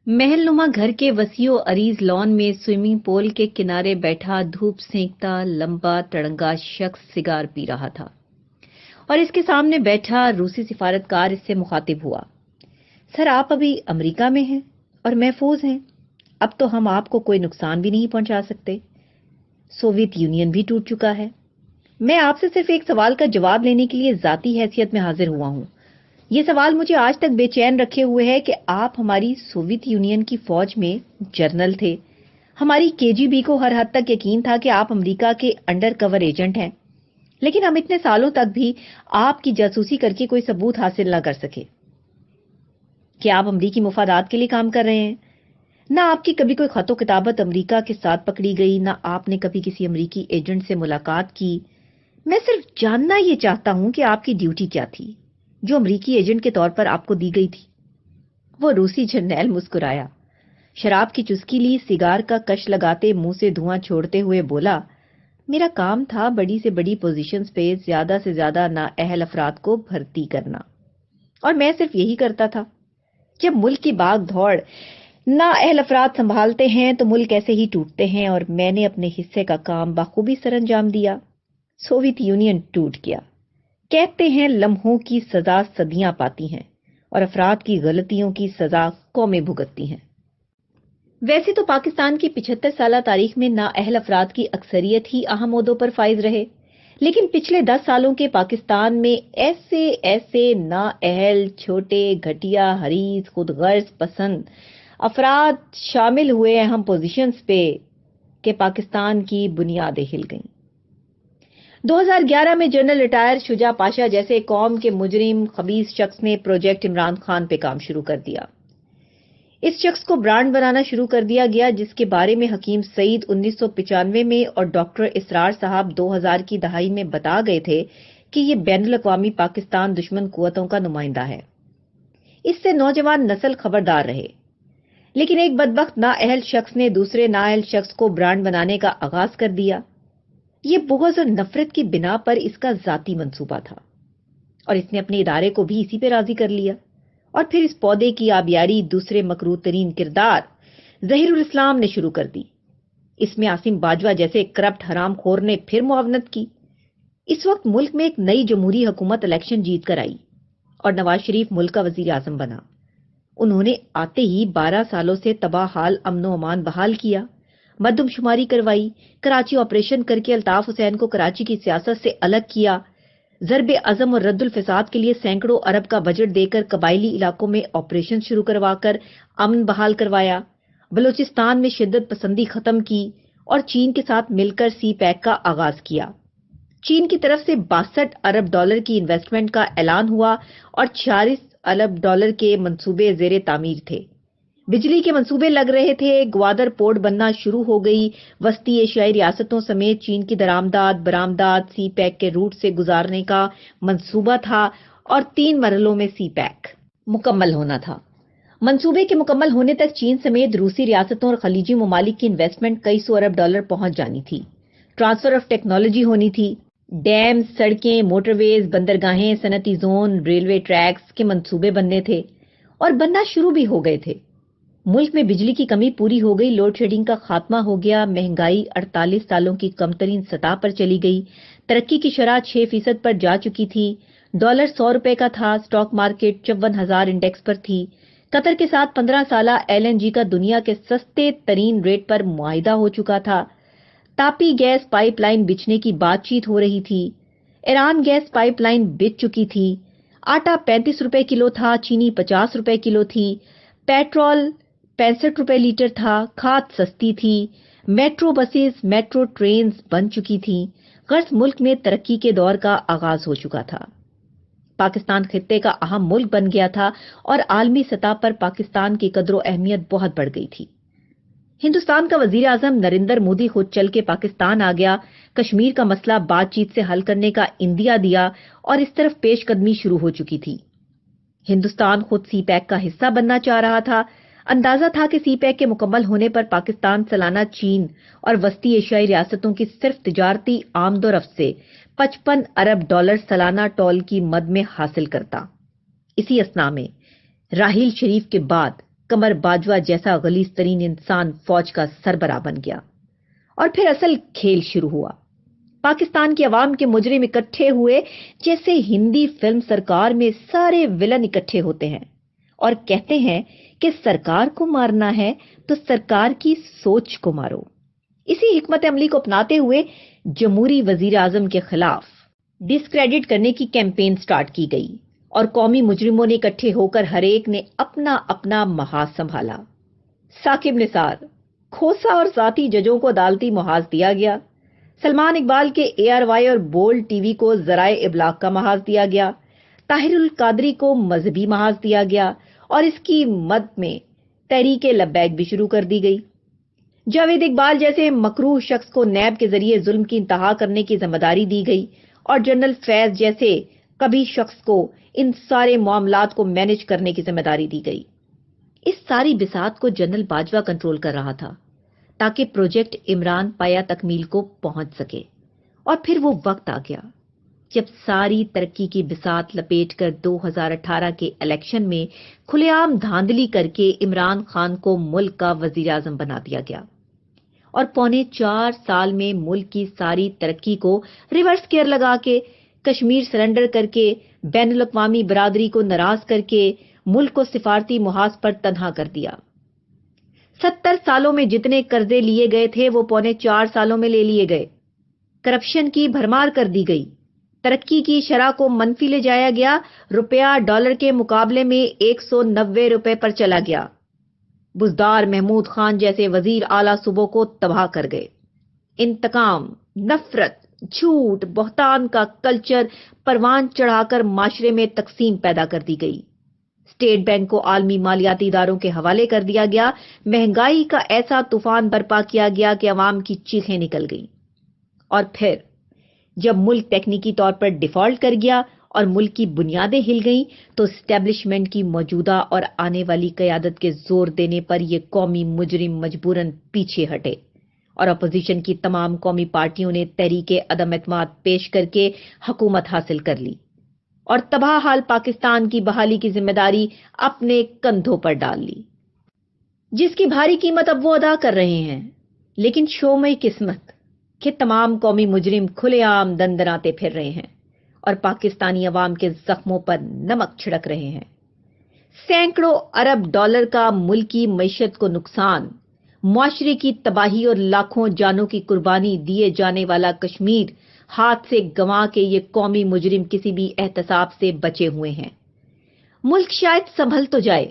محل نما گھر کے وسیع و عریض لان میں سوئمنگ پول کے کنارے بیٹھا دھوپ سینکتا لمبا تڑنگا شخص سگار پی رہا تھا اور اس کے سامنے بیٹھا روسی سفارتکار اس سے مخاطب ہوا۔ سر، آپ ابھی امریکہ میں ہیں اور محفوظ ہیں، اب تو ہم آپ کو کوئی نقصان بھی نہیں پہنچا سکتے۔ سوویت یونین بھی ٹوٹ چکا ہے۔ میں آپ سے صرف ایک سوال کا جواب لینے کے لیے ذاتی حیثیت میں حاضر ہوا ہوں۔ یہ سوال مجھے آج تک بے چین رکھے ہوئے ہے کہ آپ ہماری سوویت یونین کی فوج میں جنرل تھے۔ ہماری KGB کو ہر حد تک یقین تھا کہ آپ امریکہ کے انڈر کور ایجنٹ ہیں، لیکن ہم اتنے سالوں تک بھی آپ کی جاسوسی کر کے کوئی ثبوت حاصل نہ کر سکے کہ آپ امریکی مفادات کے لیے کام کر رہے ہیں۔ نہ آپ کی کبھی کوئی خط و کتابت امریکہ کے ساتھ پکڑی گئی، نہ آپ نے کبھی کسی امریکی ایجنٹ سے ملاقات کی۔ میں صرف جاننا یہ چاہتا ہوں کہ آپ کی ڈیوٹی کیا تھی جو امریکی ایجنٹ کے طور پر آپ کو دی گئی تھی۔ وہ روسی جرنیل مسکرایا، شراب کی چسکی لی، سگار کا کش لگاتے منہ سے دھواں چھوڑتے ہوئے بولا، میرا کام تھا بڑی سے بڑی پوزیشنز پہ زیادہ سے زیادہ نااہل افراد کو بھرتی کرنا، اور میں صرف یہی کرتا تھا۔ جب ملک کی بھاگ دوڑ نااہل افراد سنبھالتے ہیں تو ملک ایسے ہی ٹوٹتے ہیں، اور میں نے اپنے حصے کا کام بخوبی سر انجام دیا۔ سوویت یونین ٹوٹ گیا۔ کہتے ہیں لمحوں کی سزا صدیاں پاتی ہیں اور افراد کی غلطیوں کی سزا قومیں بھگتتی ہیں۔ ویسے تو پاکستان کی 75 سالہ تاریخ میں نااہل افراد کی اکثریت ہی اہم عہدوں پر فائز رہے، لیکن پچھلے 10 سالوں کے پاکستان میں ایسے نااہل، چھوٹے، گھٹیا، حریص، خود غرض پسند افراد شامل ہوئے اہم پوزیشنز پہ کہ پاکستان کی بنیادیں ہل گئیں۔ 2011 میں جنرل ریٹائر شجاع پاشا جیسے قوم کے مجرم خبیث شخص نے پروجیکٹ عمران خان پہ کام شروع کر دیا۔ اس شخص کو برانڈ بنانا شروع کر دیا گیا، جس کے بارے میں حکیم سعید 1995 میں اور ڈاکٹر اسرار صاحب 2000 کی دہائی میں بتا گئے تھے کہ یہ بین الاقوامی پاکستان دشمن قوتوں کا نمائندہ ہے۔ اس سے نوجوان نسل خبردار رہے، لیکن ایک بدبخت نااہل شخص نے دوسرے نااہل شخص کو برانڈ بنانے کا آغاز کر دیا۔ یہ بغض اور نفرت کی بنا پر اس کا ذاتی منصوبہ تھا، اور اس نے اپنے ادارے کو بھی اسی پہ راضی کر لیا، اور پھر اس پودے کی آبیاری دوسرے مکروہ ترین کردار ظہیر الاسلام نے شروع کر دی۔ اس میں عاصم باجوہ جیسے کرپٹ حرام خور نے پھر معاونت کی۔ اس وقت ملک میں ایک نئی جمہوری حکومت الیکشن جیت کر آئی اور نواز شریف ملک کا وزیر اعظم بنا۔ انہوں نے آتے ہی 12 سالوں سے تباہ حال امن و امان بحال کیا، مردم شماری کروائی، کراچی آپریشن کر کے الطاف حسین کو کراچی کی سیاست سے الگ کیا، ضرب عزم اور رد الفساد کے لیے سینکڑوں ارب کا بجٹ دے کر قبائلی علاقوں میں آپریشن شروع کروا کر امن بحال کروایا، بلوچستان میں شدت پسندی ختم کی، اور چین کے ساتھ مل کر سی پیک کا آغاز کیا۔ چین کی طرف سے 62 ارب ڈالر کی انویسٹمنٹ کا اعلان ہوا اور 46 ارب ڈالر کے منصوبے زیر تعمیر تھے۔ بجلی کے منصوبے لگ رہے تھے، گوادر پورٹ بننا شروع ہو گئی، وسطی ایشیائی ریاستوں سمیت چین کی درآمدات برآمدات سی پیک کے روٹ سے گزارنے کا منصوبہ تھا، اور 3 مرحلوں میں سی پیک مکمل ہونا تھا۔ منصوبے کے مکمل ہونے تک چین سمیت روسی ریاستوں اور خلیجی ممالک کی انویسٹمنٹ کئی سو ارب ڈالر پہنچ جانی تھی۔ ٹرانسفر آف ٹیکنالوجی ہونی تھی، ڈیم، سڑکیں، موٹر ویز، بندرگاہیں، صنعتی زون، ریلوے ٹریکس کے منصوبے بننے تھے، اور بننا شروع بھی ہو گئے تھے۔ ملک میں بجلی کی کمی پوری ہو گئی، لوڈ شیڈنگ کا خاتمہ ہو گیا، مہنگائی 48 سالوں کی کم ترین سطح پر چلی گئی، ترقی کی شرح 6% پر جا چکی تھی، ڈالر 100 روپے کا تھا، سٹاک مارکیٹ 54,000 انڈیکس پر تھی، قطر کے ساتھ 15 سالہ LNG کا دنیا کے سستے ترین ریٹ پر معاہدہ ہو چکا تھا، تاپی گیس پائپ لائن بچھنے کی بات چیت ہو رہی تھی، ایران گیس پائپ لائن بچ چکی تھی، آٹا 35 روپے کلو تھا، چینی 50 روپے کلو تھی، پیٹرول 65 روپے لیٹر تھا، کھاد سستی تھی، میٹرو بسز، میٹرو ٹرینز بن چکی تھیں، غرض ملک میں ترقی کے دور کا آغاز ہو چکا تھا۔ پاکستان خطے کا اہم ملک بن گیا تھا، اور عالمی سطح پر پاکستان کی قدر و اہمیت بہت بڑھ گئی تھی۔ ہندوستان کا وزیر اعظم نریندر مودی خود چل کے پاکستان آ گیا، کشمیر کا مسئلہ بات چیت سے حل کرنے کا عندیہ دیا، اور اس طرف پیش قدمی شروع ہو چکی تھی۔ ہندوستان خود سی پیک کا حصہ بننا چاہ رہا تھا۔ اندازہ تھا کہ سی پیک کے مکمل ہونے پر پاکستان سالانہ چین اور وسطی ایشیائی ریاستوں کی صرف تجارتی آمد و رفت سے 55 ارب ڈالر سالانہ ٹول کی مد میں حاصل کرتا۔ اسی اثنا میں راحیل شریف کے بعد قمر باجوہ جیسا غلیظ ترین انسان فوج کا سربراہ بن گیا اور پھر اصل کھیل شروع ہوا۔ پاکستان کی عوام کے مجرم اکٹھے ہوئے جیسے ہندی فلم سرکار میں سارے ولن اکٹھے ہوتے ہیں اور کہتے ہیں کہ سرکار کو مارنا ہے تو سرکار کی سوچ کو مارو۔ اسی حکمت عملی کو اپناتے ہوئے جمہوری وزیر اعظم کے خلاف ڈسکریڈٹ کرنے کی کیمپین سٹارٹ کی گئی اور قومی مجرموں نے اکٹھے ہو کر ہر ایک نے اپنا اپنا محاذ سنبھالا۔ ثاقب نثار، کھوسہ اور ساتھی ججوں کو عدالتی محاذ دیا گیا۔ سلمان اقبال کے ARY اور بولڈ ٹی وی کو ذرائع ابلاغ کا محاذ دیا گیا۔ طاہر القادری کو مذہبی محاذ دیا گیا اور اس کی مد میں تحریک لبیک بھی شروع کر دی گئی۔ جاوید اقبال جیسے مکروہ شخص کو نیب کے ذریعے ظلم کی انتہا کرنے کی ذمہ داری دی گئی اور جنرل فیض جیسے کبھی شخص کو ان سارے معاملات کو مینج کرنے کی ذمہ داری دی گئی۔ اس ساری بساط کو جنرل باجوہ کنٹرول کر رہا تھا تاکہ پروجیکٹ عمران پایا تکمیل کو پہنچ سکے۔ اور پھر وہ وقت آ گیا جب ساری ترقی کی بساط لپیٹ کر 2018 کے الیکشن میں کھلے عام دھاندلی کر کے عمران خان کو ملک کا وزیر اعظم بنا دیا گیا اور پونے 4 سال میں ملک کی ساری ترقی کو ریورس گیئر لگا کے، کشمیر سرنڈر کر کے، بین الاقوامی برادری کو ناراض کر کے ملک کو سفارتی محاذ پر تنہا کر دیا۔ 70 سالوں میں جتنے قرضے لیے گئے تھے وہ پونے 4 سالوں میں لے لیے گئے۔ کرپشن کی بھرمار کر دی گئی، ترقی کی شرح کو منفی لے جایا گیا، روپیہ ڈالر کے مقابلے میں 190 روپے پر چلا گیا۔ بزدار محمود خان جیسے وزیر اعلیٰ صوبوں کو تباہ کر گئے۔ انتقام، نفرت، جھوٹ، بہتان کا کلچر پروان چڑھا کر معاشرے میں تقسیم پیدا کر دی گئی۔ اسٹیٹ بینک کو عالمی مالیاتی اداروں کے حوالے کر دیا گیا، مہنگائی کا ایسا طوفان برپا کیا گیا کہ عوام کی چیخیں نکل گئیں۔ اور پھر جب ملک تکنیکی طور پر ڈیفالٹ کر گیا اور ملک کی بنیادیں ہل گئیں تو اسٹیبلشمنٹ کی موجودہ اور آنے والی قیادت کے زور دینے پر یہ قومی مجرم مجبوراً پیچھے ہٹے اور اپوزیشن کی تمام قومی پارٹیوں نے تحریک عدم اعتماد پیش کر کے حکومت حاصل کر لی اور تباہ حال پاکستان کی بحالی کی ذمہ داری اپنے کندھوں پر ڈال لی، جس کی بھاری قیمت اب وہ ادا کر رہے ہیں۔ لیکن شومِ قسمت کہ تمام قومی مجرم کھلے عام دندناتے پھر رہے ہیں اور پاکستانی عوام کے زخموں پر نمک چھڑک رہے ہیں۔ سینکڑوں ارب ڈالر کا ملکی معیشت کو نقصان، معاشرے کی تباہی اور لاکھوں جانوں کی قربانی دیے جانے والا کشمیر ہاتھ سے گنوا کے یہ قومی مجرم کسی بھی احتساب سے بچے ہوئے ہیں۔ ملک شاید سنبھل تو جائے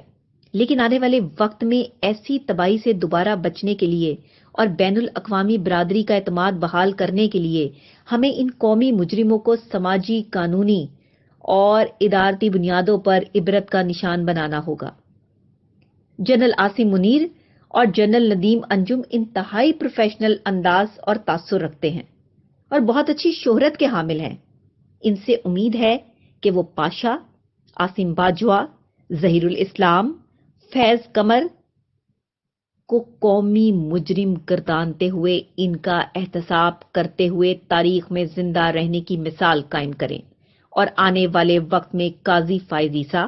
لیکن آنے والے وقت میں ایسی تباہی سے دوبارہ بچنے کے لیے اور بین الاقوامی برادری کا اعتماد بحال کرنے کے لیے ہمیں ان قومی مجرموں کو سماجی، قانونی اور ادارتی بنیادوں پر عبرت کا نشان بنانا ہوگا۔ جنرل عاصم منیر اور جنرل ندیم انجم انتہائی پروفیشنل انداز اور تاثر رکھتے ہیں اور بہت اچھی شہرت کے حامل ہیں۔ ان سے امید ہے کہ وہ پاشا، عاصم باجوہ، ظہیر الاسلام، فیض قمر کو قومی مجرم گردانتے ہوئے ان کا احتساب کرتے ہوئے تاریخ میں زندہ رہنے کی مثال قائم کریں اور آنے والے وقت میں قاضی فائز عیسیٰ،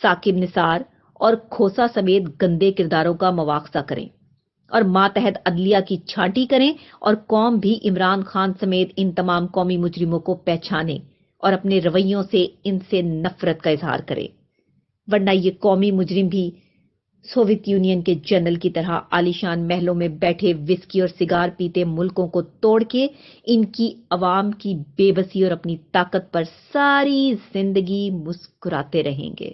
ثاقب نثار اور کھوسہ سمیت گندے کرداروں کا مواخذہ کریں اور ماتحت عدلیہ کی چھانٹی کریں اور قوم بھی عمران خان سمیت ان تمام قومی مجرموں کو پہچانے اور اپنے رویوں سے ان سے نفرت کا اظہار کرے، ورنہ یہ قومی مجرم بھی سوویت یونین کے جنرل کی طرح عالیشان محلوں میں بیٹھے وسکی اور سگار پیتے ملکوں کو توڑ کے ان کی عوام کی بے بسی اور اپنی طاقت پر ساری زندگی مسکراتے رہیں گے۔